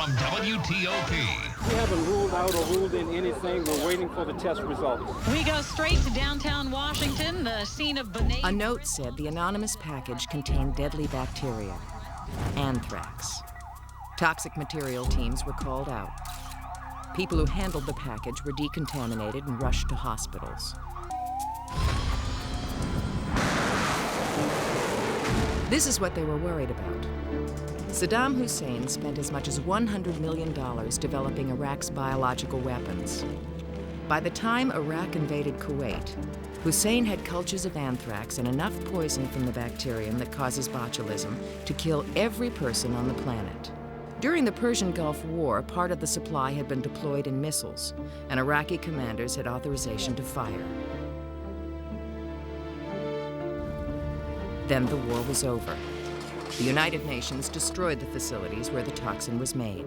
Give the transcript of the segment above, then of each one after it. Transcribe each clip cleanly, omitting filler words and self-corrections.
from WTOP. We haven't ruled out or ruled in anything. We're waiting for the test results. We go straight to downtown Washington, the scene of B'nai. A note said the anonymous package contained deadly bacteria, anthrax. Toxic material teams were called out. People who handled the package were decontaminated and rushed to hospitals. This is what they were worried about. Saddam Hussein spent as much as $100 million developing Iraq's biological weapons. By the time Iraq invaded Kuwait, Hussein had cultures of anthrax and enough poison from the bacterium that causes botulism to kill every person on the planet. During the Persian Gulf War, part of the supply had been deployed in missiles, and Iraqi commanders had authorization to fire. Then the war was over. The United Nations destroyed the facilities where the toxin was made.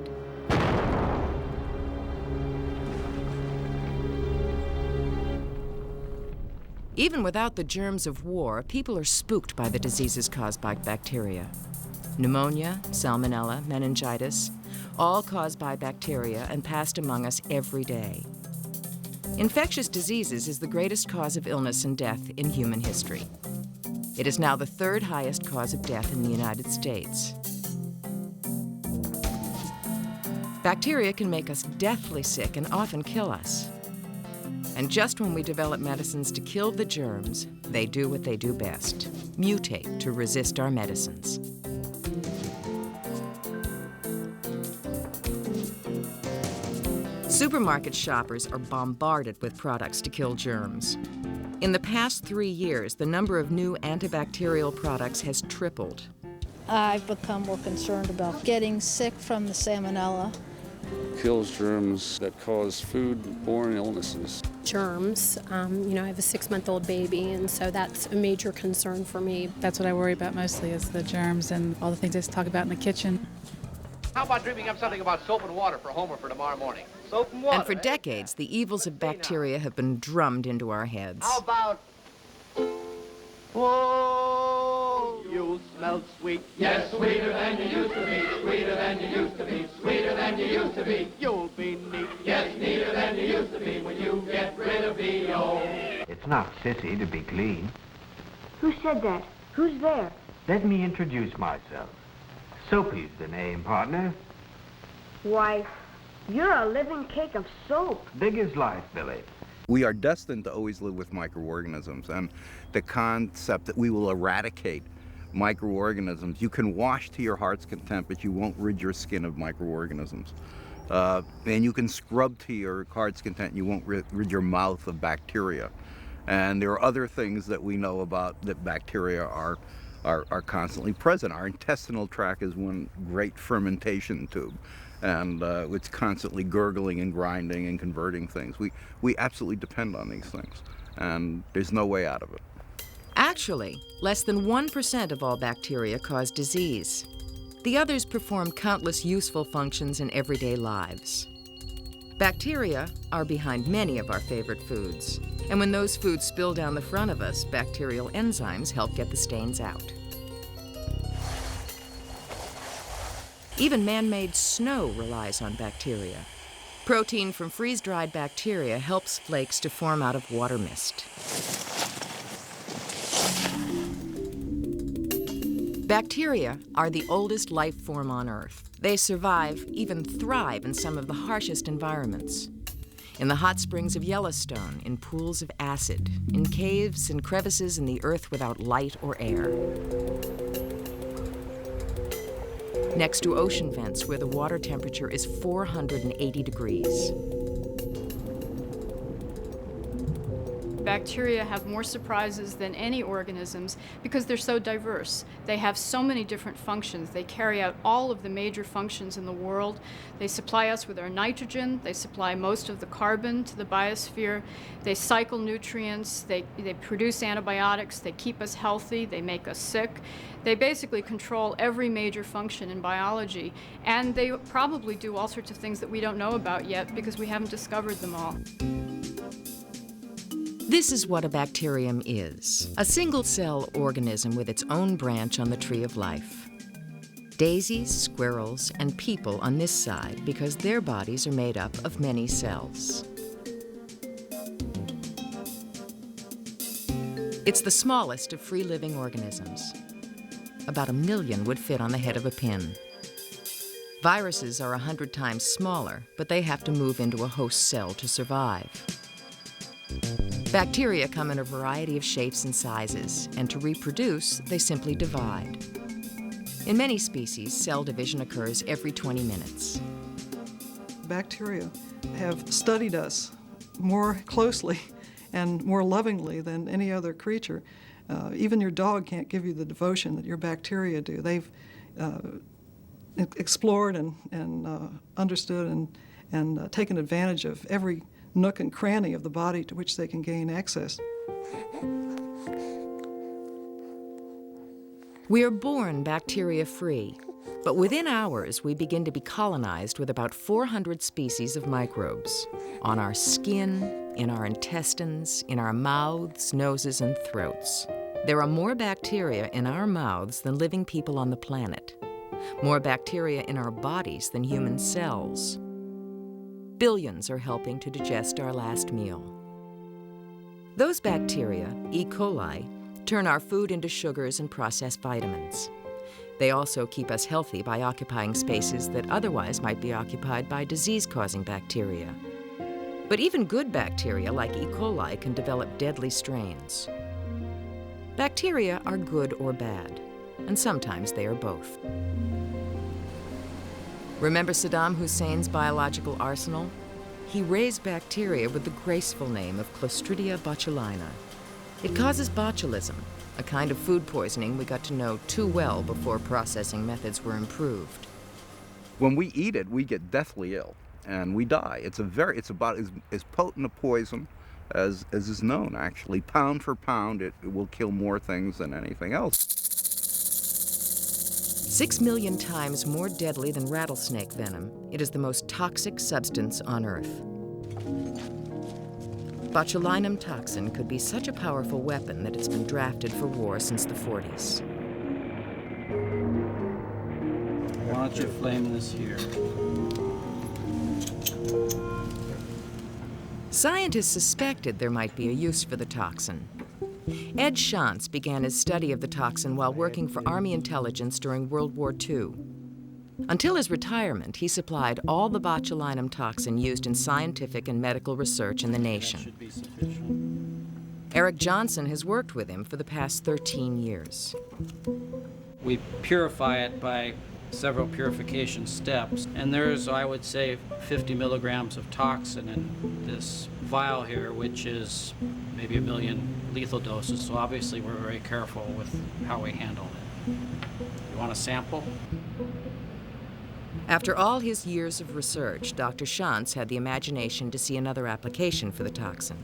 Even without the germs of war, people are spooked by the diseases caused by bacteria. Pneumonia, salmonella, meningitis, all caused by bacteria and passed among us every day. Infectious diseases is the greatest cause of illness and death in human history. It is now the third highest cause of death in the United States. Bacteria can make us deathly sick and often kill us. And just when we develop medicines to kill the germs, they do what they do best: mutate to resist our medicines. Supermarket shoppers are bombarded with products to kill germs. In the past 3 years, the number of new antibacterial products has tripled. I've become more concerned about getting sick from the salmonella. Kills germs that cause food-borne illnesses. Germs. I have a 6-month-old baby, and so that's a major concern for me. That's what I worry about mostly, is the germs and all the things I talk about in the kitchen. How about dreaming up something about soap and water for Homer for tomorrow morning? Soap and water. And for decades, the evils of bacteria have been drummed into our heads. How about... Oh, you smell sweet. Yes, sweeter than you used to be, sweeter than you used to be, sweeter than you used to be. You'll be neat. Yes, neater than you used to be when you get rid of B.O. It's not sissy to be clean. Who said that? Who's there? Let me introduce myself. Soapy's the name, partner. Why, you're a living cake of soap. Big as life, Billy. We are destined to always live with microorganisms, and the concept that we will eradicate microorganisms, you can wash to your heart's content, but you won't rid your skin of microorganisms. And you can scrub to your heart's content, you won't rid your mouth of bacteria. And there are other things that we know about that bacteria are constantly present. Our intestinal tract is one great fermentation tube, and it's constantly gurgling and grinding and converting things. We absolutely depend on these things, and there's no way out of it. Actually, less than 1% of all bacteria cause disease. The others perform countless useful functions in everyday lives. Bacteria are behind many of our favorite foods. And when those foods spill down the front of us, bacterial enzymes help get the stains out. Even man-made snow relies on bacteria. Protein from freeze-dried bacteria helps flakes to form out of water mist. Bacteria are the oldest life form on Earth. They survive, even thrive, in some of the harshest environments. In the hot springs of Yellowstone, in pools of acid, in caves and crevices in the earth without light or air. Next to ocean vents where the water temperature is 480 degrees. Bacteria have more surprises than any organisms because they're so diverse. They have so many different functions. They carry out all of the major functions in the world. They supply us with our nitrogen. They supply most of the carbon to the biosphere. They cycle nutrients. They produce antibiotics. They keep us healthy. They make us sick. They basically control every major function in biology. And they probably do all sorts of things that we don't know about yet because we haven't discovered them all. This is what a bacterium is, a single-cell organism with its own branch on the tree of life. Daisies, squirrels, and people on this side because their bodies are made up of many cells. It's the smallest of free-living organisms. About 1 million would fit on the head of a pin. Viruses are 100 times smaller, but they have to move into a host cell to survive. Bacteria come in a variety of shapes and sizes, and to reproduce, they simply divide. In many species, cell division occurs every 20 minutes. Bacteria have studied us more closely and more lovingly than any other creature. Even your dog can't give you the devotion that your bacteria do. They've explored and understood and taken advantage of every nook and cranny of the body to which they can gain access. We are born bacteria-free, but within hours we begin to be colonized with about 400 species of microbes on our skin, in our intestines, in our mouths, noses, and throats. There are more bacteria in our mouths than living people on the planet, more bacteria in our bodies than human cells. Billions are helping to digest our last meal. Those bacteria, E. coli, turn our food into sugars and processed vitamins. They also keep us healthy by occupying spaces that otherwise might be occupied by disease-causing bacteria. But even good bacteria like E. coli can develop deadly strains. Bacteria are good or bad, and sometimes they are both. Remember Saddam Hussein's biological arsenal? He raised bacteria with the graceful name of Clostridia botulinum. It causes botulism, a kind of food poisoning we got to know too well before processing methods were improved. When we eat it, we get deathly ill, and we die. It's about as potent a poison as is known, actually. Pound for pound, it will kill more things than anything else. 6 million times more deadly than rattlesnake venom, it is the most toxic substance on Earth. Botulinum toxin could be such a powerful weapon that it's been drafted for war since the 40s. Why don't you flame this here? Scientists suspected there might be a use for the toxin. Ed Shantz began his study of the toxin while working for Army intelligence during World War II. Until his retirement, he supplied all the botulinum toxin used in scientific and medical research in the nation. Eric Johnson has worked with him for the past 13 years. We purify it by several purification steps, and there's, I would say, 50 milligrams of toxin in this vial here, which is maybe 1 million lethal doses, so obviously we're very careful with how we handle it. You want a sample? After all his years of research, Dr. Shantz had the imagination to see another application for the toxin.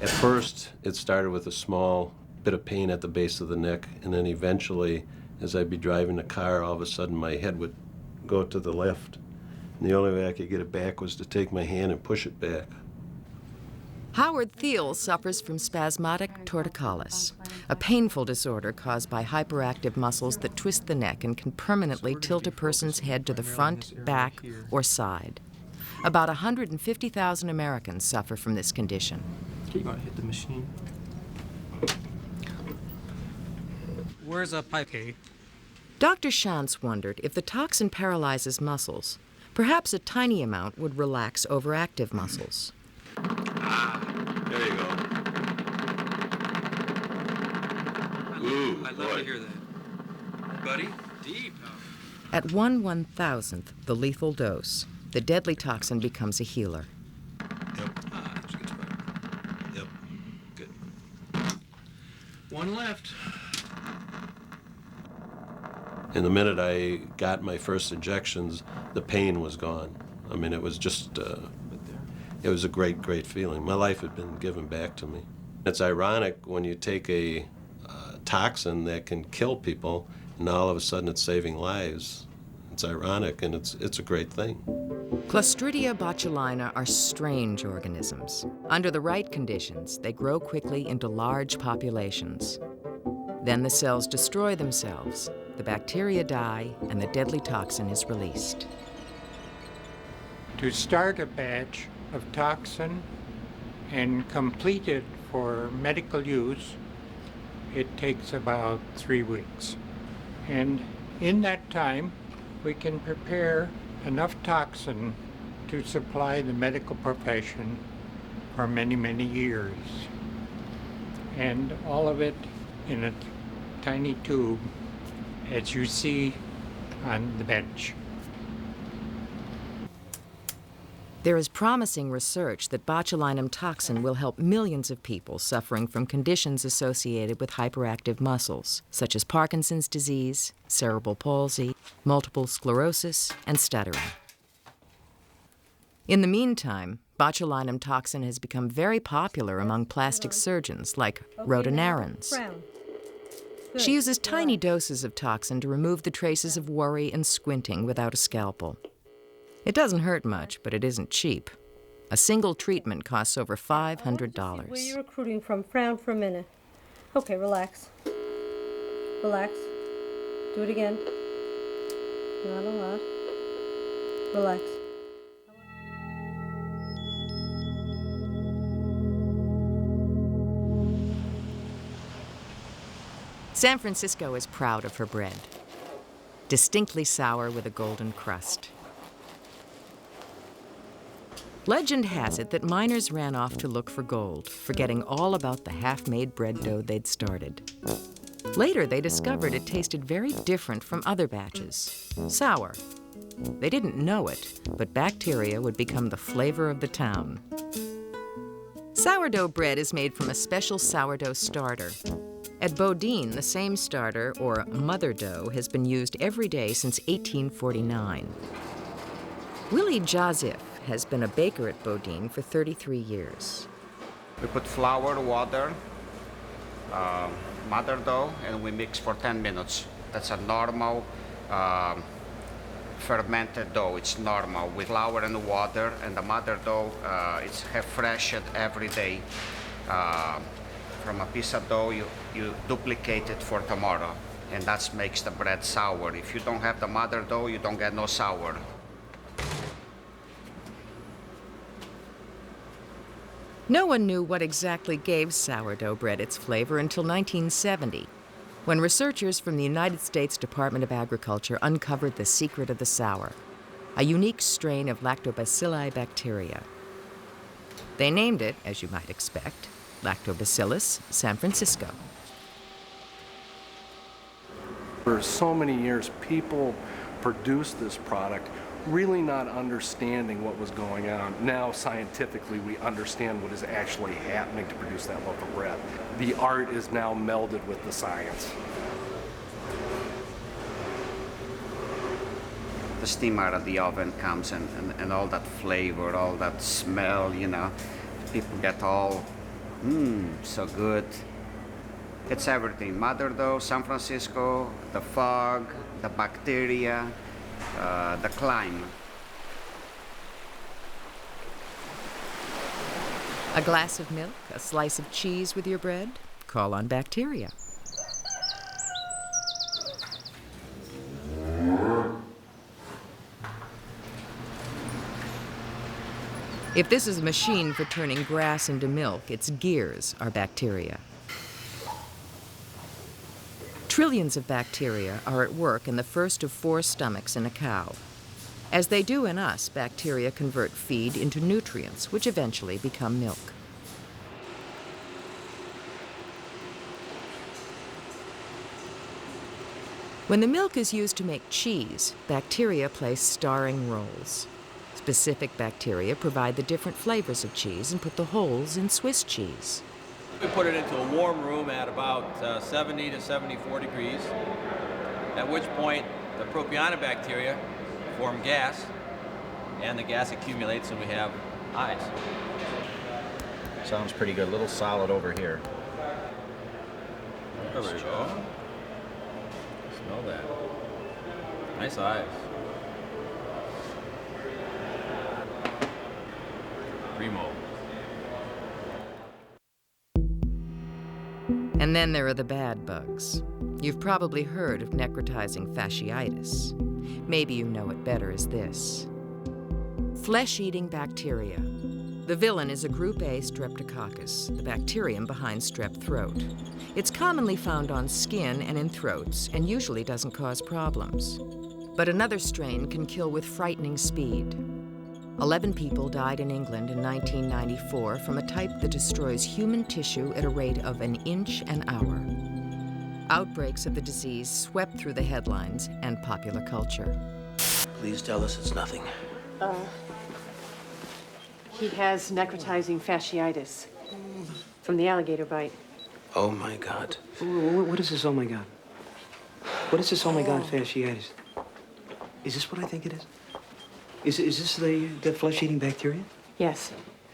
At first, it started with a small bit of pain at the base of the neck, and then eventually, as I'd be driving the car, all of a sudden my head would go to the left. And the only way I could get it back was to take my hand and push it back. Howard Thiel suffers from spasmodic torticollis, a painful disorder caused by hyperactive muscles that twist the neck and can permanently tilt a person's head to the front, back, or side. About 150,000 Americans suffer from this condition. You're going to hit the machine. Where's a pipe? Dr. Shantz wondered if the toxin paralyzes muscles, perhaps a tiny amount would relax overactive muscles. There you go. Ooh, I'd love to hear that. Buddy, deep. At 1/1000th the lethal dose, the deadly toxin becomes a healer. Yep. That's a good spot. Yep. Good. One left. And the minute I got my first injections, the pain was gone. I mean, it was just, it was a great, great feeling. My life had been given back to me. It's ironic when you take a toxin that can kill people, and all of a sudden it's saving lives. it's ironic, and it's a great thing. Clostridia botulinum are strange organisms. Under the right conditions, they grow quickly into large populations. Then the cells destroy themselves, the bacteria die, and the deadly toxin is released. To start a batch of toxin and complete it for medical use, it takes about 3 weeks. And in that time, we can prepare enough toxin to supply the medical profession for many, many years. And all of it in a tiny tube, as you see on the bench. There is promising research that botulinum toxin will help millions of people suffering from conditions associated with hyperactive muscles, such as Parkinson's disease, cerebral palsy, multiple sclerosis, and stuttering. In the meantime, botulinum toxin has become very popular among plastic surgeons like Rhoda Narens. She uses tiny doses of toxin to remove the traces of worry and squinting without a scalpel. It doesn't hurt much, but it isn't cheap. A single treatment costs over $500. Where you're recruiting from, frown for a minute. Okay, relax. Relax. Do it again. Not a lot. Relax. San Francisco is proud of her bread. Distinctly sour with a golden crust. Legend has it that miners ran off to look for gold, forgetting all about the half-made bread dough they'd started. Later, they discovered it tasted very different from other batches, sour. They didn't know it, but bacteria would become the flavor of the town. Sourdough bread is made from a special sourdough starter. At Bodine, the same starter, or mother dough, has been used every day since 1849. Willie Joseph has been a baker at Bodine for 33 years. We put flour, water, mother dough, and we mix for 10 minutes. That's a normal fermented dough. It's normal with flour and water, and the mother dough, it's refreshed every day. From a piece of dough, you duplicate it for tomorrow, and that makes the bread sour. If you don't have the mother dough, you don't get no sour. No one knew what exactly gave sourdough bread its flavor until 1970, when researchers from the United States Department of Agriculture uncovered the secret of the sour, a unique strain of lactobacilli bacteria. They named it, as you might expect, Lactobacillus San Francisco. For so many years, people produced this product really not understanding what was going on. Now, scientifically, we understand what is actually happening to produce that loaf of bread. The art is now melded with the science. The steam out of the oven comes and all that flavor, all that smell, you know, people get all, so good. It's everything. Mother dough, San Francisco, the fog, the bacteria, the climate. A glass of milk, a slice of cheese with your bread? Call on bacteria. If this is a machine for turning grass into milk, its gears are bacteria. Trillions of bacteria are at work in the first of 4 stomachs in a cow. As they do in us, bacteria convert feed into nutrients, which eventually become milk. When the milk is used to make cheese, bacteria play starring roles. Specific bacteria provide the different flavors of cheese and put the holes in Swiss cheese. We put it into a warm room at about 70 to 74 degrees, at which point the propionibacteria form gas, and the gas accumulates and we have eyes. Sounds pretty good. A little solid over here. There we go. Smell that. Nice eyes. primo. And then there are the bad bugs. You've probably heard of necrotizing fasciitis. Maybe you know it better as this. Flesh-eating bacteria. The villain is a group A streptococcus, the bacterium behind strep throat. It's commonly found on skin and in throats, and usually doesn't cause problems. But another strain can kill with frightening speed. 11 people died in England in 1994 from a type that destroys human tissue at a rate of an inch an hour. Outbreaks of the disease swept through the headlines and popular culture. Please tell us it's nothing. He has necrotizing fasciitis from the alligator bite. Oh my God. What is this, oh my God? What is this, oh my God, fasciitis? Is this what I think it is? Is this the flesh-eating bacteria? Yes.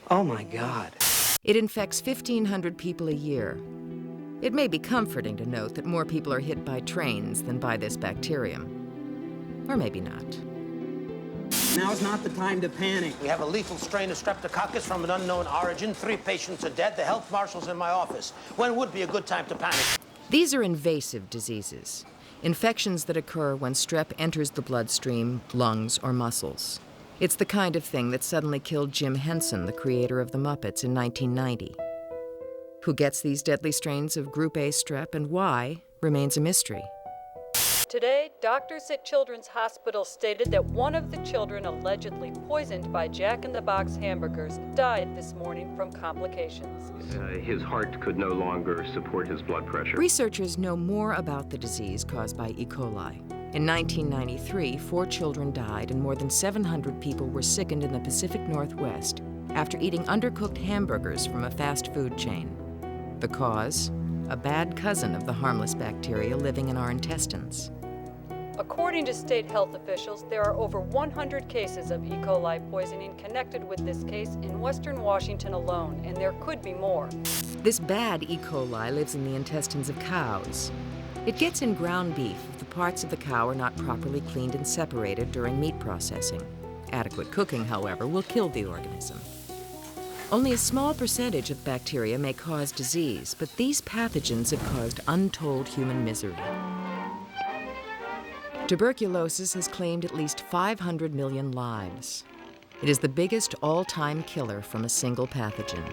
Oh my God. It infects 1,500 people a year. It may be comforting to note that more people are hit by trains than by this bacterium. Or maybe not. Now's not the time to panic. We have a lethal strain of streptococcus from an unknown origin. 3 patients are dead. The health marshal's in my office. When would be a good time to panic? These are invasive diseases. Infections that occur when strep enters the bloodstream, lungs, or muscles. It's the kind of thing that suddenly killed Jim Henson, the creator of the Muppets, in 1990. Who gets these deadly strains of Group A strep and why remains a mystery. Today, doctors at Children's Hospital stated that one of the children allegedly poisoned by Jack in the Box hamburgers died this morning from complications. His heart could no longer support his blood pressure. Researchers know more about the disease caused by E. coli. In 1993, 4 children died and more than 700 people were sickened in the Pacific Northwest after eating undercooked hamburgers from a fast food chain. The cause? A bad cousin of the harmless bacteria living in our intestines. According to state health officials, there are over 100 cases of E. coli poisoning connected with this case in western Washington alone, and there could be more. This bad E. coli lives in the intestines of cows. It gets in ground beef if the parts of the cow are not properly cleaned and separated during meat processing. Adequate cooking, however, will kill the organism. Only a small percentage of bacteria may cause disease, but these pathogens have caused untold human misery. Tuberculosis has claimed at least 500 million lives. It is the biggest all-time killer from a single pathogen.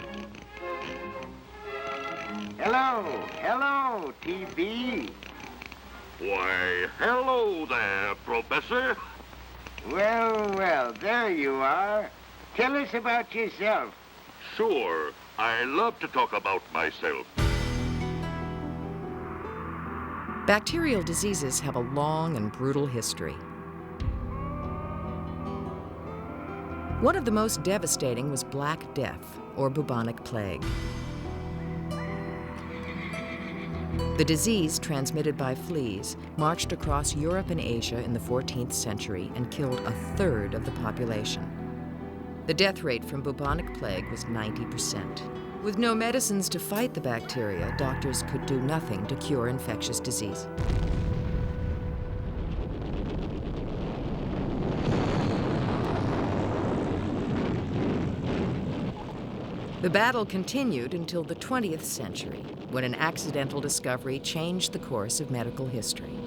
Hello, TB. Why, hello there, Professor. Well, there you are. Tell us about yourself. Sure, I love to talk about myself. Bacterial diseases have a long and brutal history. One of the most devastating was Black Death, or bubonic plague. The disease, transmitted by fleas, marched across Europe and Asia in the 14th century and killed a third of the population. The death rate from bubonic plague was 90%. With no medicines to fight the bacteria, doctors could do nothing to cure infectious disease. The battle continued until the 20th century, when an accidental discovery changed the course of medical history.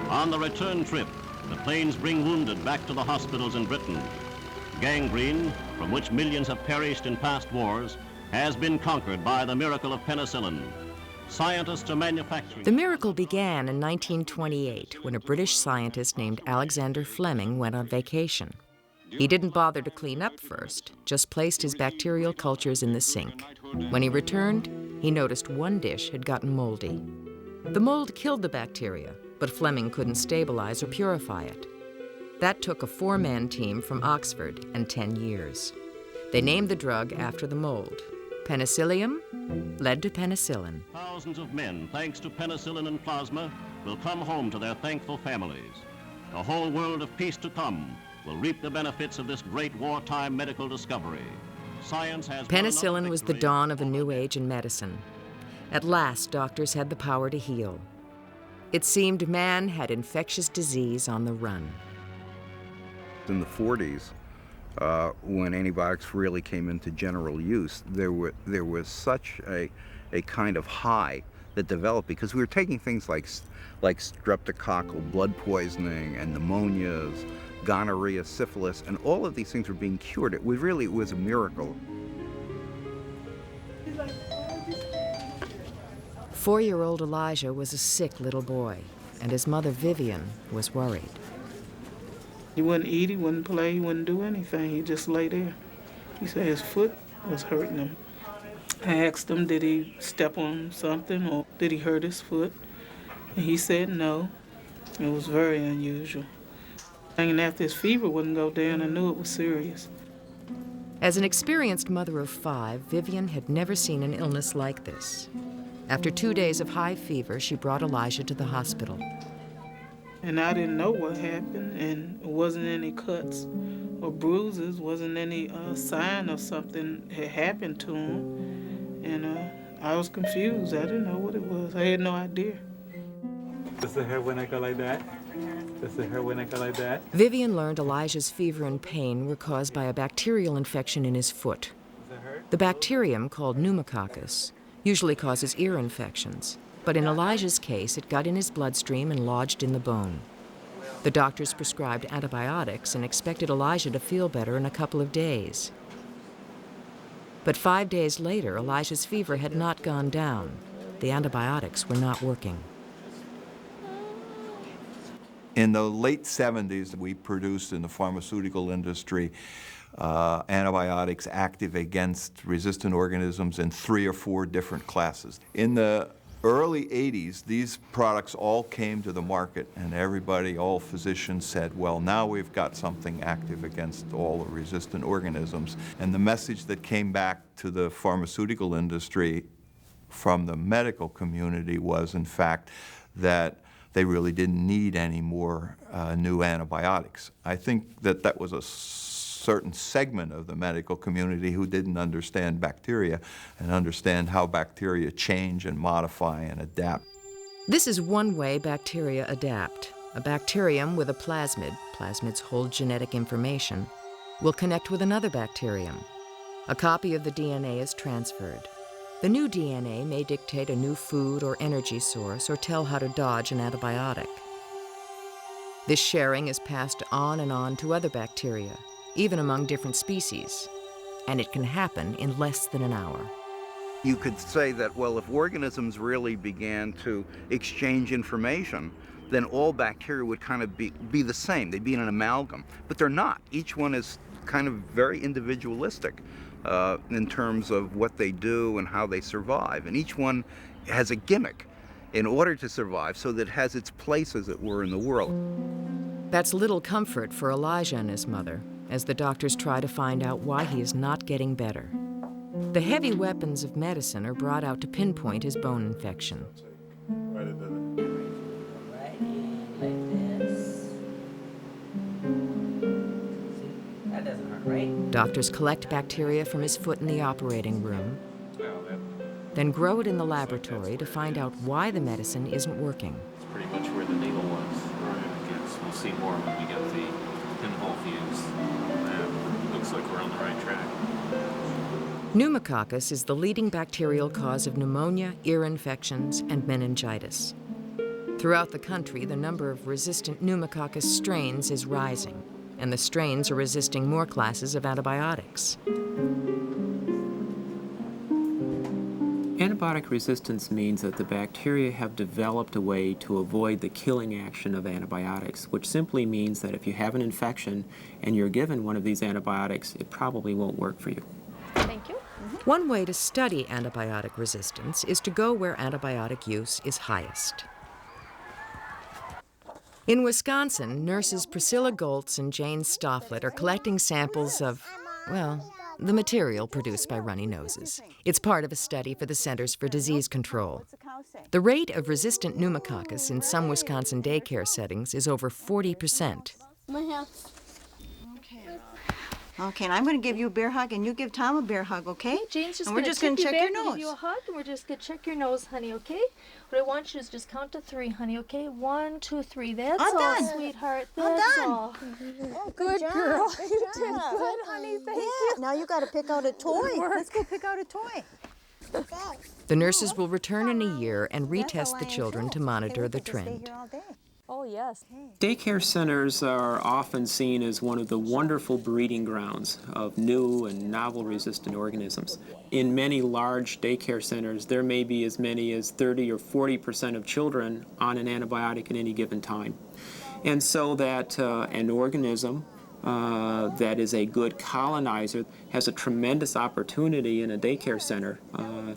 On the return trip, the planes bring wounded back to the hospitals in Britain. Gangrene, from which millions have perished in past wars, has been conquered by the miracle of penicillin. Scientists are manufacturing... The miracle began in 1928 when a British scientist named Alexander Fleming went on vacation. He didn't bother to clean up first, just placed his bacterial cultures in the sink. When he returned, he noticed one dish had gotten moldy. The mold killed the bacteria, but Fleming couldn't stabilize or purify it. That took a 4-man team from Oxford and 10 years. They named the drug after the mold. Penicillium led to penicillin. Thousands of men, thanks to penicillin and plasma, will come home to their thankful families. The whole world of peace to come will reap the benefits of this great wartime medical discovery. Science has... Penicillin was the dawn of a new age in medicine. At last, doctors had the power to heal. It seemed man had infectious disease on the run. In the 40s, when antibiotics really came into general use, there was such a kind of high that developed because we were taking things like streptococcal blood poisoning and pneumonias, gonorrhea, syphilis, and all of these things were being cured. It was a miracle. 4-year-old Elijah was a sick little boy, and his mother Vivian was worried. He wouldn't eat, he wouldn't play, he wouldn't do anything. He'd just lay there. He said his foot was hurting him. I asked him, did he step on something or did he hurt his foot? And he said no. It was very unusual. And after his fever wouldn't go down, I knew it was serious. As an experienced mother of 5, Vivian had never seen an illness like this. After 2 days of high fever, she brought Elijah to the hospital. And I didn't know what happened, and it wasn't any cuts or bruises, wasn't any sign of something had happened to him. And I was confused. I didn't know what it was. I had no idea. Does it hurt when I go like that? Does it hurt when I go like that? Vivian learned Elijah's fever and pain were caused by a bacterial infection in his foot. Does it hurt? The bacterium, called pneumococcus, usually causes ear infections. But in Elijah's case, it got in his bloodstream and lodged in the bone. The doctors prescribed antibiotics and expected Elijah to feel better in a couple of days. But 5 days later, Elijah's fever had not gone down. The antibiotics were not working. In the late 70s, we produced in the pharmaceutical industry antibiotics active against resistant organisms in 3 or 4 different classes. In the early 80s, these products all came to the market, and everybody, all physicians said, well, now we've got something active against all the resistant organisms. And the message that came back to the pharmaceutical industry from the medical community was, in fact, that they really didn't need any more new antibiotics. I think that that was a certain segment of the medical community who didn't understand bacteria and understand how bacteria change and modify and adapt. This is one way bacteria adapt. A bacterium with a plasmid, plasmids hold genetic information, will connect with another bacterium. A copy of the DNA is transferred. The new DNA may dictate a new food or energy source or tell how to dodge an antibiotic. This sharing is passed on and on to other bacteria, even among different species, and it can happen in less than an hour. You could say that, well, if organisms really began to exchange information, then all bacteria would kind of be the same. They'd be in an amalgam, but they're not. Each one is kind of very individualistic in terms of what they do and how they survive, and each one has a gimmick in order to survive so that it has its place, as it were, in the world. That's little comfort for Elijah and his mother, as the doctors try to find out why he is not getting better. The heavy weapons of medicine are brought out to pinpoint his bone infection. That doesn't hurt, right? Doctors collect bacteria from his foot in the operating room, then grow it in the laboratory to find out why the medicine isn't working. It's pretty much where the needle was. I guess we'll see more when we get the pinhole fused. Looks like we're on the right track. Pneumococcus is the leading bacterial cause of pneumonia, ear infections, and meningitis. Throughout the country, the number of resistant pneumococcus strains is rising, and the strains are resisting more classes of antibiotics. Antibiotic resistance means that the bacteria have developed a way to avoid the killing action of antibiotics, which simply means that if you have an infection and you're given one of these antibiotics, it probably won't work for you. Thank you. One way to study antibiotic resistance is to go where antibiotic use is highest. In Wisconsin, nurses Priscilla Goltz and Jane Stofflet are collecting samples of, well, the material produced by runny noses. It's part of a study for the Centers for Disease Control. The rate of resistant pneumococcus in some Wisconsin daycare settings is over 40%. Okay, and I'm going to give you a bear hug, and you give Tom a bear hug, okay? Jane's just and we're gonna just going to tip check you your back and nose. give you a hug, and we're just gonna check your nose, honey. Okay? What I want you is just count to 3, honey. Okay? 1, 2, 3. That's All all, done. sweetheart. All That's done. all. Oh, Good job. girl. Good You job. did good, honey. Thank you. Now you got to pick out a toy. Good work. Let's go pick out a toy. The nurses will return in a year and retest the children to monitor the trend. Oh, yes. Daycare centers are often seen as one of the wonderful breeding grounds of new and novel resistant organisms. In many large daycare centers, there may be as many as 30 or 40% of children on an antibiotic at any given time. And so that an organism that is a good colonizer has a tremendous opportunity in a daycare center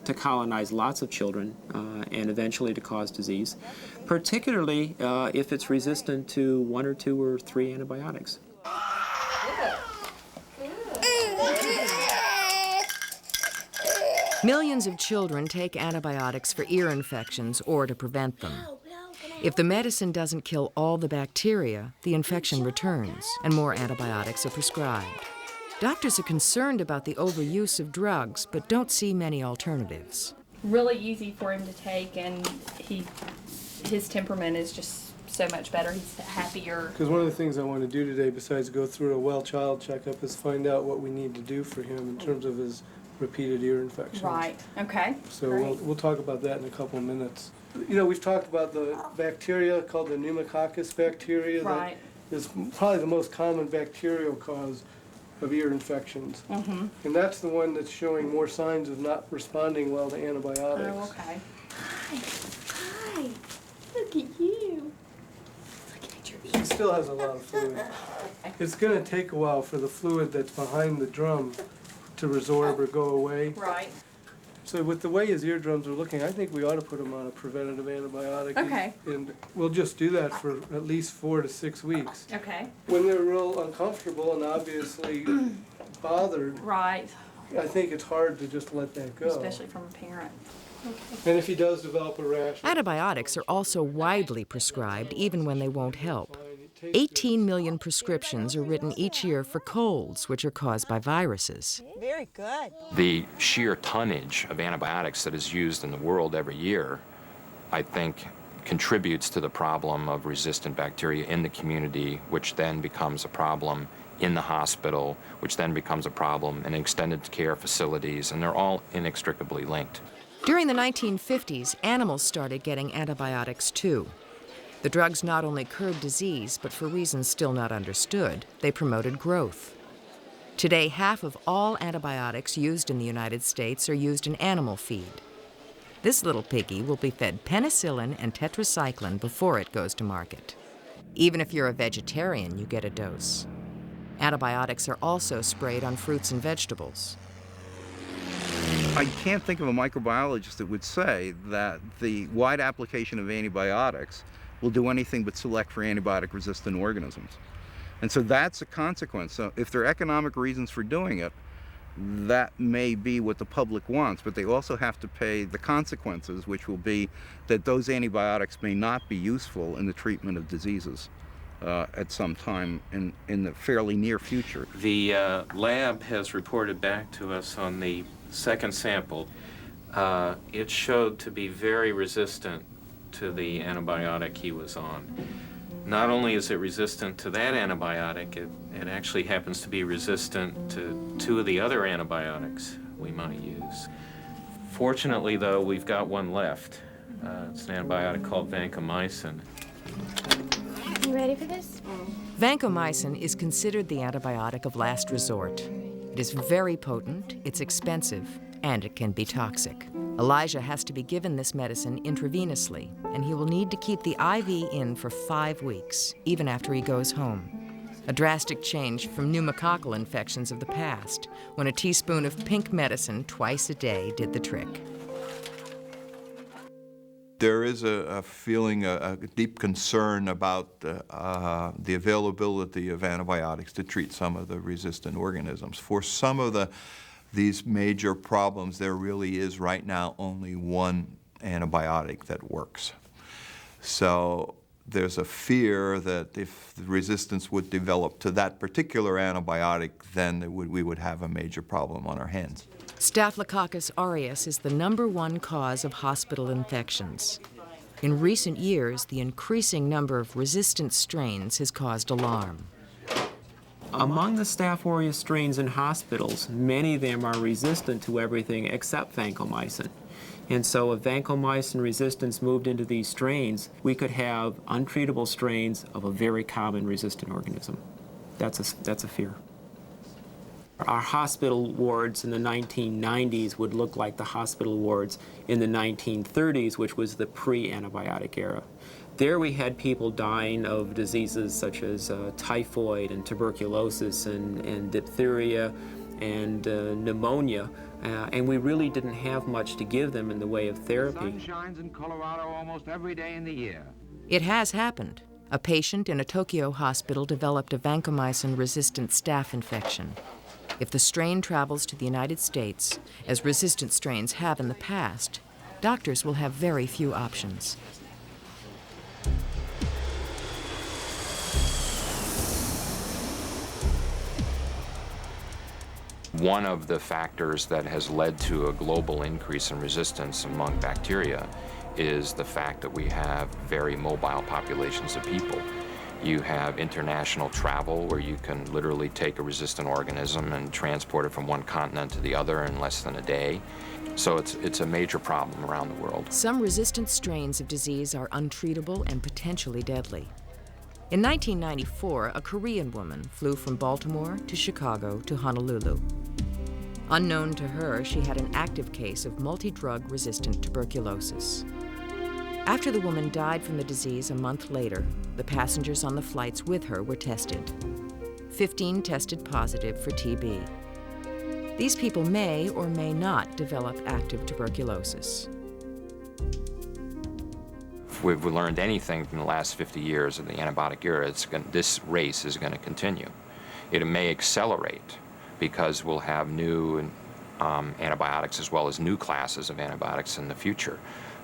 to colonize lots of children and eventually to cause disease, particularly if it's resistant to 1 or 2 or 3 antibiotics. Millions of children take antibiotics for ear infections or to prevent them. If the medicine doesn't kill all the bacteria, the infection returns and more antibiotics are prescribed. Doctors are concerned about the overuse of drugs, but don't see many alternatives. Really easy for him to take, and his temperament is just so much better. He's happier. Because one of the things I want to do today, besides go through a well child checkup, is find out what we need to do for him in terms of his repeated ear infections. Right. Okay. So we'll talk about that in a couple of minutes. You know, we've talked about the bacteria called the pneumococcus bacteria. Right. That is probably the most common bacterial cause of ear infections. Mm-hmm. And that's the one that's showing more signs of not responding well to antibiotics. Oh, okay. Hi. Look at you. Looking at your She still has a lot of fluid. It's going to take a while for the fluid that's behind the drum to resorb or go away. Right. So with the way his eardrums are looking, I think we ought to put him on a preventative antibiotic. Okay. And we'll just do that for at least 4 to 6 weeks. Okay. When they're real uncomfortable and obviously bothered, Right. I think it's hard to just let that go. Especially from a parent. Okay. And if he does develop a rash. Antibiotics are also widely prescribed, even when they won't help. 18 million prescriptions are written each year for colds, which are caused by viruses. Very good. The sheer tonnage of antibiotics that is used in the world every year, I think, contributes to the problem of resistant bacteria in the community, which then becomes a problem in the hospital, which then becomes a problem in extended care facilities, and they're all inextricably linked. During the 1950s, animals started getting antibiotics too. The drugs not only curbed disease, but for reasons still not understood, they promoted growth. Today, half of all antibiotics used in the United States are used in animal feed. This little piggy will be fed penicillin and tetracycline before it goes to market. Even if you're a vegetarian, you get a dose. Antibiotics are also sprayed on fruits and vegetables. I can't think of a microbiologist that would say that the wide application of antibiotics will do anything but select for antibiotic-resistant organisms. And so that's a consequence. So if there are economic reasons for doing it, that may be what the public wants, but they also have to pay the consequences, which will be that those antibiotics may not be useful in the treatment of diseases at some time in the fairly near future. The lab has reported back to us on the second sample. It showed to be very resistant to the antibiotic he was on. Not only is it resistant to that antibiotic, it actually happens to be resistant to 2 of the other antibiotics we might use. Fortunately, though, we've got one left. It's an antibiotic called vancomycin. You ready for this? Vancomycin is considered the antibiotic of last resort. It is very potent, it's expensive, and it can be toxic. Elijah has to be given this medicine intravenously, and he will need to keep the IV in for 5 weeks, even after he goes home. A drastic change from pneumococcal infections of the past, when a teaspoon of pink medicine twice a day did the trick. There is a feeling, a deep concern about the availability of antibiotics to treat some of the resistant organisms. For some of these major problems, there really is right now only one antibiotic that works. So there's a fear that if the resistance would develop to that particular antibiotic, then we would have a major problem on our hands. Staphylococcus aureus is the #1 cause of hospital infections. In recent years, the increasing number of resistant strains has caused alarm. Among the Staph aureus strains in hospitals, many of them are resistant to everything except vancomycin. And so if vancomycin resistance moved into these strains, we could have untreatable strains of a very common resistant organism. That's a fear. Our hospital wards in the 1990s would look like the hospital wards in the 1930s, which was the pre-antibiotic era. There we had people dying of diseases such as typhoid and tuberculosis and diphtheria and pneumonia, and we really didn't have much to give them in the way of therapy. The sun shines in Colorado almost every day in the year. It has happened. A patient in a Tokyo hospital developed a vancomycin-resistant staph infection. If the strain travels to the United States, as resistant strains have in the past, doctors will have very few options. One of the factors that has led to a global increase in resistance among bacteria is the fact that we have very mobile populations of people. You have international travel where you can literally take a resistant organism and transport it from one continent to the other in less than a day. So it's a major problem around the world. Some resistant strains of disease are untreatable and potentially deadly. In 1994, a Korean woman flew from Baltimore to Chicago to Honolulu. Unknown to her, she had an active case of multi-drug resistant tuberculosis. After the woman died from the disease a month later, the passengers on the flights with her were tested. 15 tested positive for TB. These people may or may not develop active tuberculosis. If we've learned anything from the last 50 years of the antibiotic era, this race is going to continue. It may accelerate because we'll have new antibiotics as well as new classes of antibiotics in the future.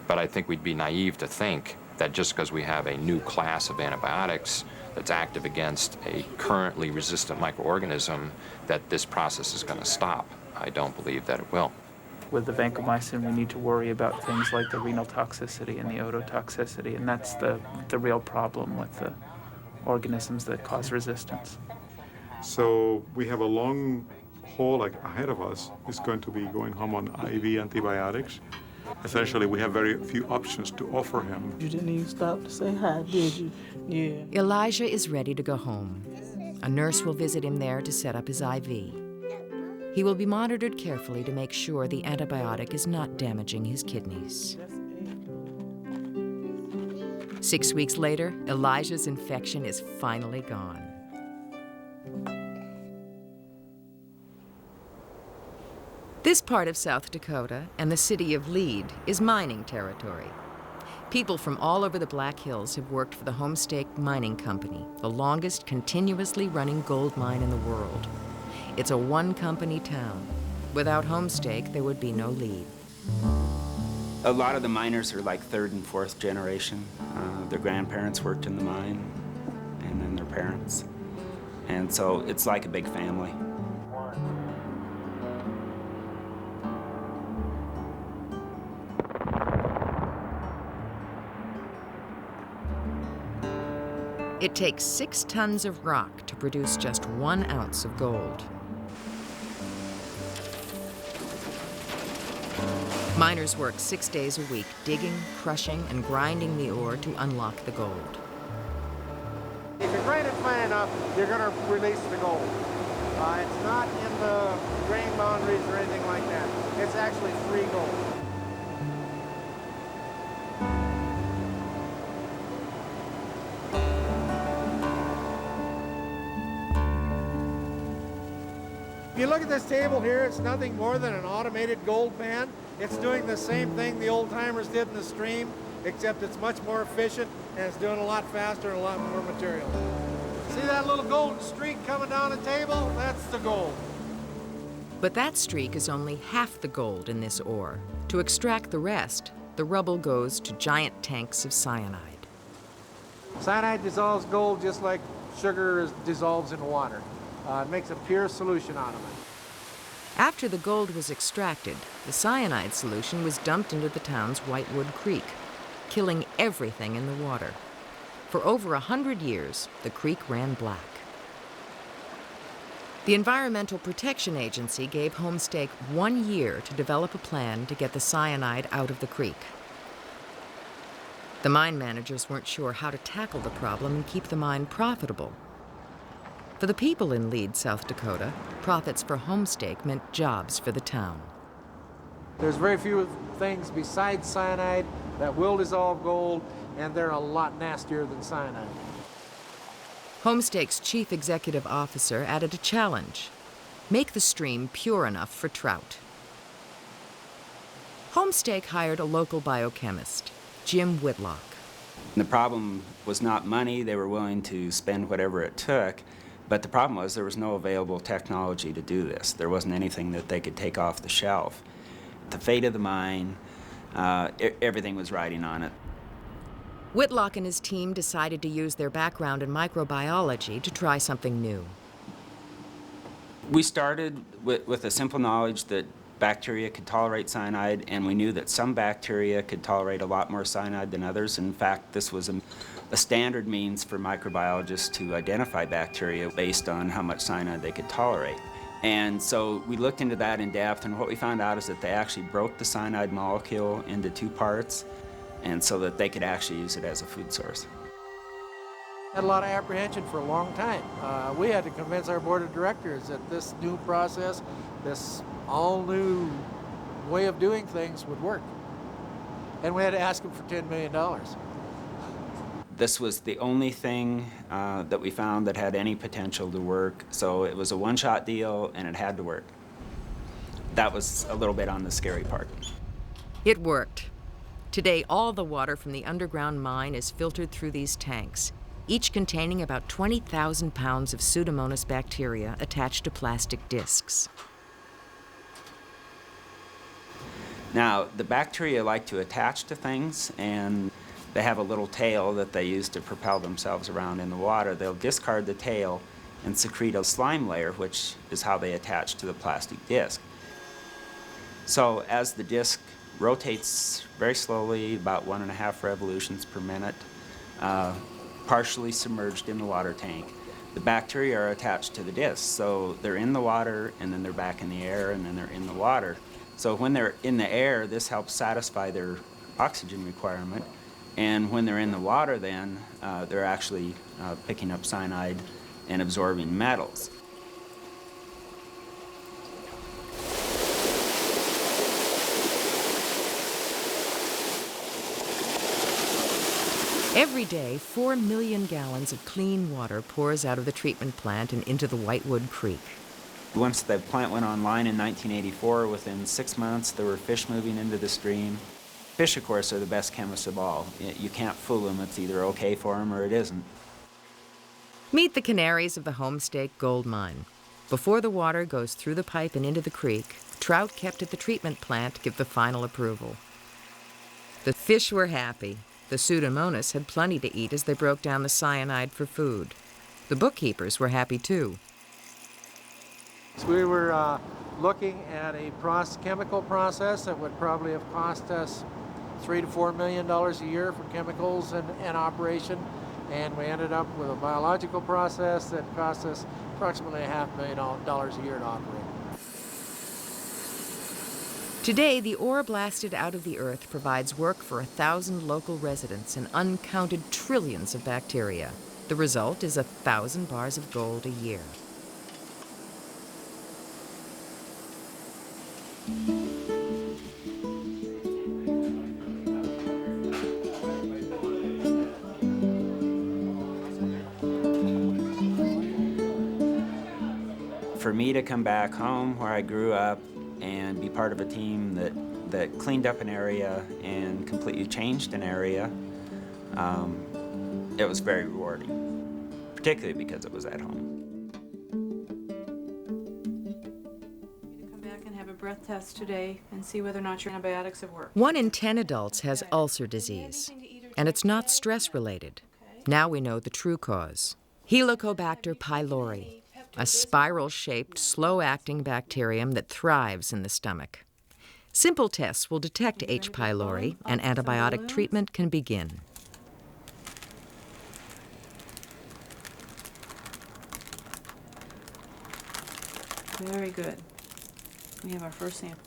But I think we'd be naive to think that just because we have a new class of antibiotics that's active against a currently resistant microorganism, that this process is going to stop. I don't believe that it will. With the vancomycin, we need to worry about things like the renal toxicity and the ototoxicity, and that's the real problem with the organisms that cause resistance. So we have a long haul ahead of us. It's going to be going home on IV antibiotics. Essentially, we have very few options to offer him. You didn't even stop to say hi, did you? Yeah. Elijah is ready to go home. A nurse will visit him there to set up his IV. He will be monitored carefully to make sure the antibiotic is not damaging his kidneys. 6 weeks later, Elijah's infection is finally gone. This part of South Dakota and the city of Lead is mining territory. People from all over the Black Hills have worked for the Homestake Mining Company, the longest continuously running gold mine in the world. It's a one-company town. Without Homestake, there would be no Lead. A lot of the miners are like third and fourth generation. Their grandparents worked in the mine, and then their parents. And so it's like a big family. It takes 6 tons of rock to produce just 1 ounce of gold. Miners work 6 days a week, digging, crushing, and grinding the ore to unlock the gold. If you grind it fine enough, you're going to release the gold. It's not in the grain boundaries or anything like that. It's actually free gold. If you look at this table here, it's nothing more than an automated gold pan. It's doing the same thing the old timers did in the stream, except it's much more efficient and it's doing a lot faster and a lot more material. See that little golden streak coming down the table? That's the gold. But that streak is only half the gold in this ore. To extract the rest, the rubble goes to giant tanks of cyanide. Cyanide dissolves gold just like sugar dissolves in water. It makes a pure solution out of it. After the gold was extracted, the cyanide solution was dumped into the town's Whitewood Creek, killing everything in the water. For over 100 years, the creek ran black. The Environmental Protection Agency gave Homestake 1 year to develop a plan to get the cyanide out of the creek. The mine managers weren't sure how to tackle the problem and keep the mine profitable. For the people in Lead, South Dakota, profits for Homestake meant jobs for the town. There's very few things besides cyanide that will dissolve gold, and they're a lot nastier than cyanide. Homestake's chief executive officer added a challenge: make the stream pure enough for trout. Homestake hired a local biochemist, Jim Whitlock. The problem was not money. They were willing to spend whatever it took, but the problem was there was no available technology to do this. There wasn't anything that they could take off the shelf. The fate of the mine, everything was riding on it. Whitlock and his team decided to use their background in microbiology to try something new. We started with a simple knowledge that bacteria could tolerate cyanide, and we knew that some bacteria could tolerate a lot more cyanide than others. In fact, this was a standard means for microbiologists to identify bacteria based on how much cyanide they could tolerate. And so we looked into that in depth, and what we found out is that they actually broke the cyanide molecule into 2 parts, and so that they could actually use it as a food source. Had a lot of apprehension for a long time. We had to convince our board of directors that this new process, this all-new way of doing things would work. And we had to ask them for $10 million. This was the only thing that we found that had any potential to work, so it was a one-shot deal, and it had to work. That was a little bit on the scary part. It worked. Today, all the water from the underground mine is filtered through these tanks, each containing about 20,000 pounds of Pseudomonas bacteria attached to plastic discs. Now, the bacteria like to attach to things, and they have a little tail that they use to propel themselves around in the water. They'll discard the tail and secrete a slime layer, which is how they attach to the plastic disc. So as the disc rotates very slowly, about 1.5 revolutions per minute, partially submerged in the water tank, the bacteria are attached to the disc. So they're in the water, and then they're back in the air, and then they're in the water. So when they're in the air, this helps satisfy their oxygen requirement. And when they're in the water, then they're actually picking up cyanide and absorbing metals. Every day, 4 million gallons of clean water pours out of the treatment plant and into the Whitewood Creek. Once the plant went online in 1984, within 6 months, there were fish moving into the stream. Fish, of course, are the best chemists of all. You can't fool them. It's either okay for them or it isn't. Meet the canaries of the Homestake gold mine. Before the water goes through the pipe and into the creek, trout kept at the treatment plant give the final approval. The fish were happy. The Pseudomonas had plenty to eat as they broke down the cyanide for food. The bookkeepers were happy too. So we were looking at a chemical process that would probably have cost us $3 to $4 million a year for chemicals and operation, and we ended up with a biological process that cost us approximately $500,000 a year to operate. Today, the ore blasted out of the earth provides work for 1,000 local residents and uncounted trillions of bacteria. The result is 1,000 bars of gold a year. For me to come back home where I grew up and be part of a team that cleaned up an area and completely changed an area, it was very rewarding, particularly because it was at home. Come back and have a breath test today and see whether or not your antibiotics have worked. 1 in 10 adults has ulcer disease, and it's not stress-related. Now we know the true cause. Helicobacter pylori, a spiral-shaped, slow-acting bacterium that thrives in the stomach. Simple tests will detect H. pylori, and antibiotic treatment can begin. Very good. We have our first sample.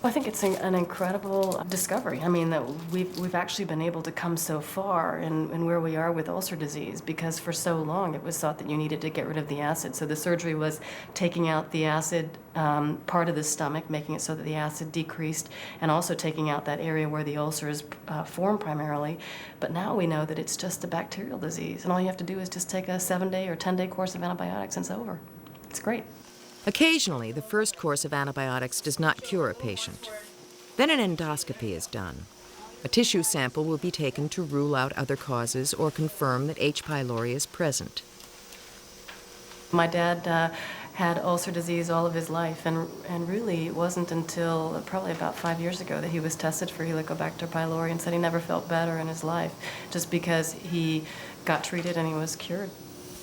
I think it's an incredible discovery. I mean, that we've actually been able to come so far in where we are with ulcer disease, because for so long it was thought that you needed to get rid of the acid. So the surgery was taking out the acid part of the stomach, making it so that the acid decreased, and also taking out that area where the ulcers form primarily. But now we know that it's just a bacterial disease, and all you have to do is just take a 7-day or 10-day course of antibiotics and it's over. It's great. Occasionally, the first course of antibiotics does not cure a patient. Then an endoscopy is done. A tissue sample will be taken to rule out other causes or confirm that H. pylori is present. My dad had ulcer disease all of his life, and really it wasn't until probably about 5 years ago that he was tested for Helicobacter pylori and said he never felt better in his life, just because he got treated and he was cured.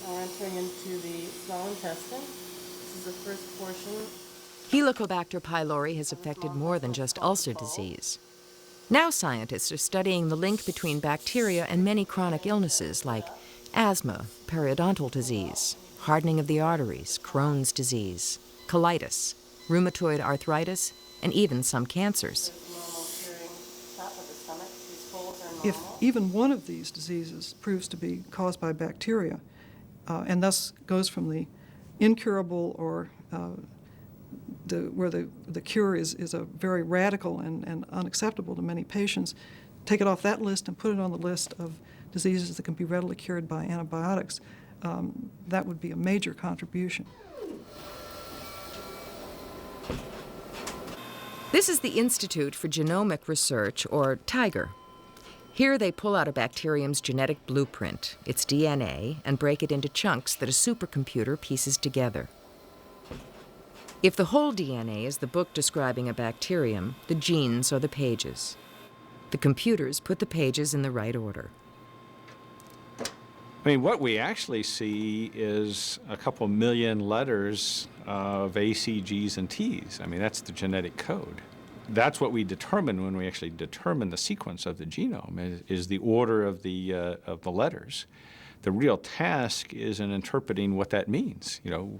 We're entering into the small intestine. The first portion. Helicobacter pylori has affected more than just ulcer disease. Now scientists are studying the link between bacteria and many chronic illnesses like asthma, periodontal disease, hardening of the arteries, Crohn's disease, colitis, rheumatoid arthritis, and even some cancers. If even one of these diseases proves to be caused by bacteria, and thus goes from the incurable or where the cure is a very radical and unacceptable to many patients, take it off that list and put it on the list of diseases that can be readily cured by antibiotics, that would be a major contribution. This is the Institute for Genomic Research, or TIGER. Here they pull out a bacterium's genetic blueprint, its DNA, and break it into chunks that a supercomputer pieces together. If the whole DNA is the book describing a bacterium, the genes are the pages. The computers put the pages in the right order. I mean, what we actually see is a couple million letters of A, C, Gs, and Ts. I mean, that's the genetic code. That's what we determine when we actually determine the sequence of the genome, is the order of the letters. The real task is in interpreting what that means. You know,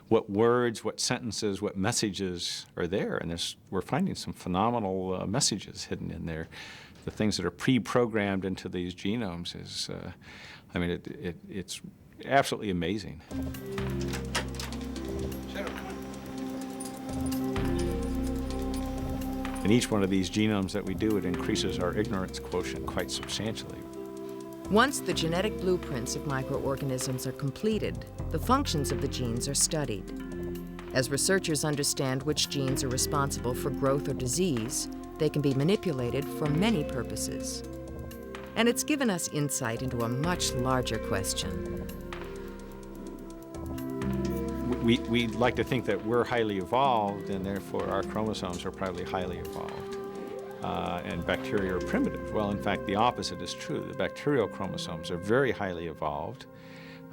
what words, what sentences, what messages are there, and we're finding some phenomenal messages hidden in there. The things that are pre-programmed into these genomes is, I mean, it's absolutely amazing. In each one of these genomes that we do, it increases our ignorance quotient quite substantially. Once the genetic blueprints of microorganisms are completed, the functions of the genes are studied. As researchers understand which genes are responsible for growth or disease, they can be manipulated for many purposes. And it's given us insight into a much larger question. We like to think that we're highly evolved, and therefore our chromosomes are probably highly evolved, and bacteria are primitive. Well, in fact, the opposite is true. The bacterial chromosomes are very highly evolved.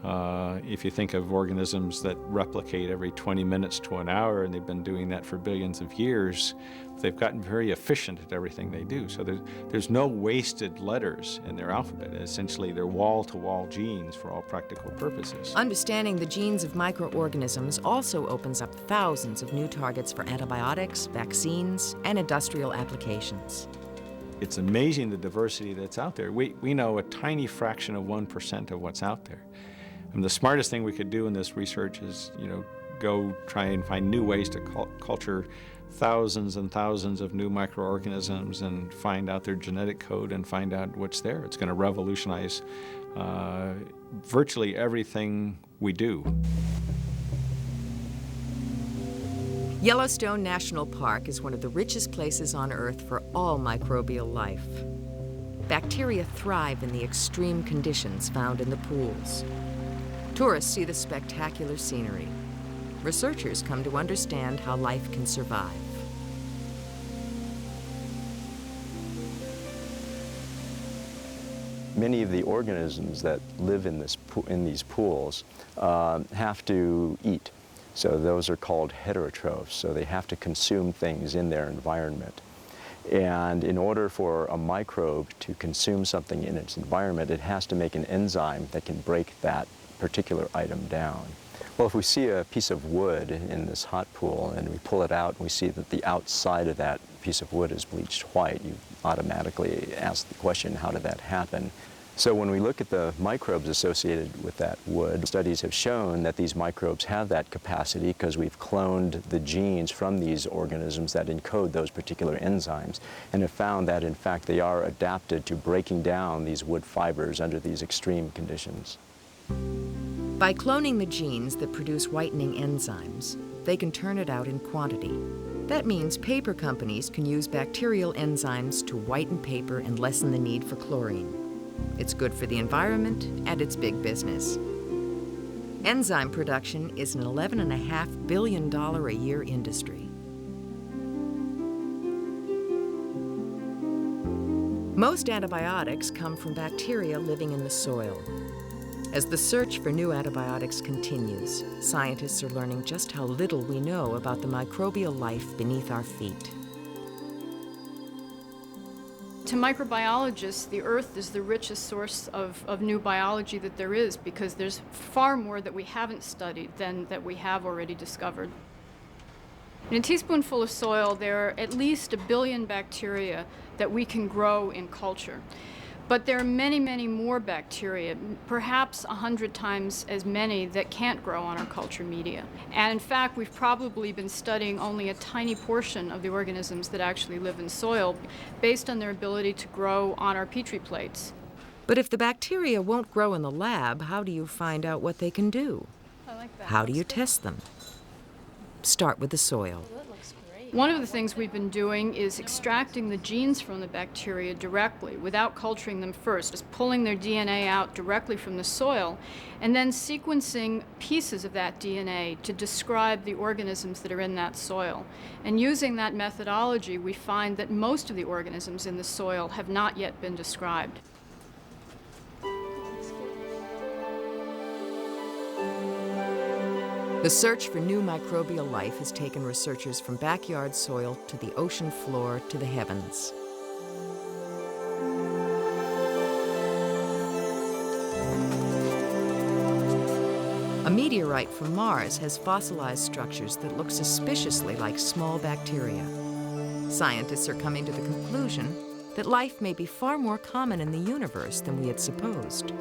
If you think of organisms that replicate every 20 minutes to an hour, and they've been doing that for billions of years, they've gotten very efficient at everything they do. So there's no wasted letters in their alphabet. Essentially, they're wall-to-wall genes for all practical purposes. Understanding the genes of microorganisms also opens up thousands of new targets for antibiotics, vaccines, and industrial applications. It's amazing the diversity that's out there. We know a tiny fraction of 1% of what's out there. And the smartest thing we could do in this research is, go try and find new ways to culture thousands and thousands of new microorganisms and find out their genetic code and find out what's there. It's going to revolutionize virtually everything we do. Yellowstone National Park is one of the richest places on Earth for all microbial life. Bacteria thrive in the extreme conditions found in the pools. Tourists see the spectacular scenery. Researchers come to understand how life can survive. many of the organisms that live in these pools have to eat. So those are called heterotrophs, so they have to consume things in their environment. And in order for a microbe to consume something in its environment, it has to make an enzyme that can break that particular item down. Well, if we see a piece of wood in this hot pool and we pull it out and we see that the outside of that piece of wood is bleached white, you automatically ask the question, how did that happen? So when we look at the microbes associated with that wood, studies have shown that these microbes have that capacity because we've cloned the genes from these organisms that encode those particular enzymes and have found that in fact they are adapted to breaking down these wood fibers under these extreme conditions. By cloning the genes that produce whitening enzymes, they can turn it out in quantity. That means paper companies can use bacterial enzymes to whiten paper and lessen the need for chlorine. It's good for the environment, and it's big business. Enzyme production is an $11.5 billion a year industry. Most antibiotics come from bacteria living in the soil. As the search for new antibiotics continues, scientists are learning just how little we know about the microbial life beneath our feet. To microbiologists, the earth is the richest source of new biology that there is because there's far more that we haven't studied than that we have already discovered. In a teaspoonful of soil, there are at least 1 billion bacteria that we can grow in culture. But there are many, many more bacteria, perhaps 100 times as many, that can't grow on our culture media. And in fact, we've probably been studying only a tiny portion of the organisms that actually live in soil based on their ability to grow on our Petri plates. But if the bacteria won't grow in the lab, how do you find out what they can do? I like that. How do you test them? Start with the soil. One of the things we've been doing is extracting the genes from the bacteria directly without culturing them first, just pulling their DNA out directly from the soil and then sequencing pieces of that DNA to describe the organisms that are in that soil. And using that methodology, we find that most of the organisms in the soil have not yet been described. The search for new microbial life has taken researchers from backyard soil to the ocean floor to the heavens. A meteorite from Mars has fossilized structures that look suspiciously like small bacteria. Scientists are coming to the conclusion that life may be far more common in the universe than we had supposed.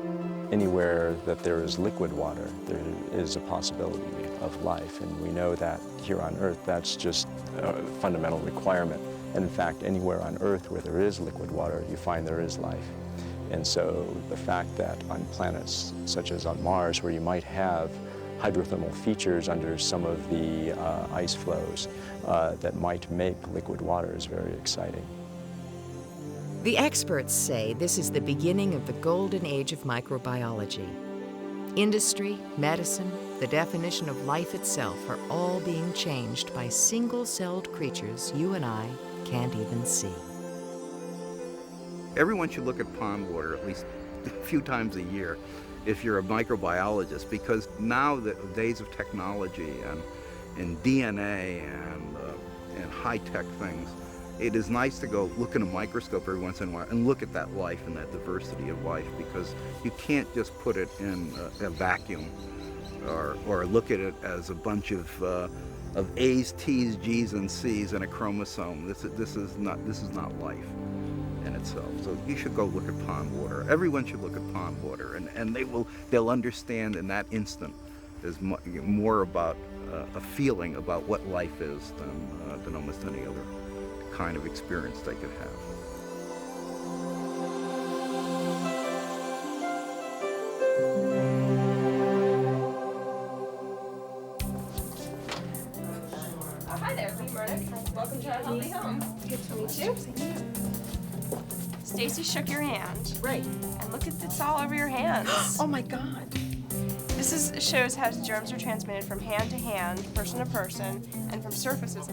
Anywhere that there is liquid water, there is a possibility of life, and we know that here on Earth that's just a fundamental requirement. And in fact, anywhere on Earth where there is liquid water, you find there is life. And so the fact that on planets such as on Mars, where you might have hydrothermal features under some of the ice flows that might make liquid water is very exciting. The experts say this is the beginning of the golden age of microbiology. Industry, medicine, the definition of life itself are all being changed by single-celled creatures you and I can't even see. Everyone should look at pond water at least a few times a year if you're a microbiologist, because now the days of technology and DNA and high-tech things, it is nice to go look in a microscope every once in a while and look at that life and that diversity of life, because you can't just put it in a vacuum or look at it as a bunch of A's, T's, G's, and C's and a chromosome. This is not life in itself. So you should go look at pond water. Everyone should look at pond water, and they'll understand in that instant is more about a feeling about what life is than almost any other kind of experience they could have. Hi there, Lee Murnick. Welcome to our lovely home. Good to meet you. Stacy shook your hand. Right. And look at it's all over your hands. Oh my God. This shows how germs are transmitted from hand to hand, person to person, and from surfaces.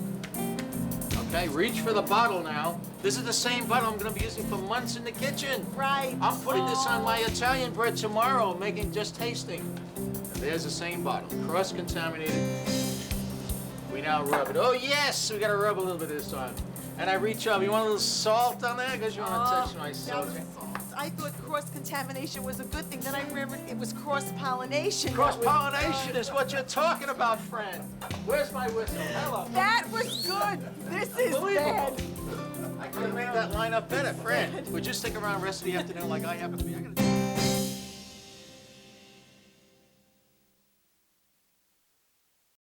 Okay, reach for the bottle now. This is the same bottle I'm gonna be using for months in the kitchen. Right. I'm putting this on my Italian bread tomorrow, making just tasting. And there's the same bottle, cross-contaminated. We now rub it. Oh yes, we gotta rub a little bit this time. And I reach up. You want a little salt on there? Because you want to touch my salt. I thought cross-contamination was a good thing. Then I remembered it was cross-pollination. Cross-pollination is what you're talking about, friend. Where's my whistle? Hello. That was good. This is bad. I could have made that line up better, friend. Would you stick around the rest of the afternoon like I happen to be?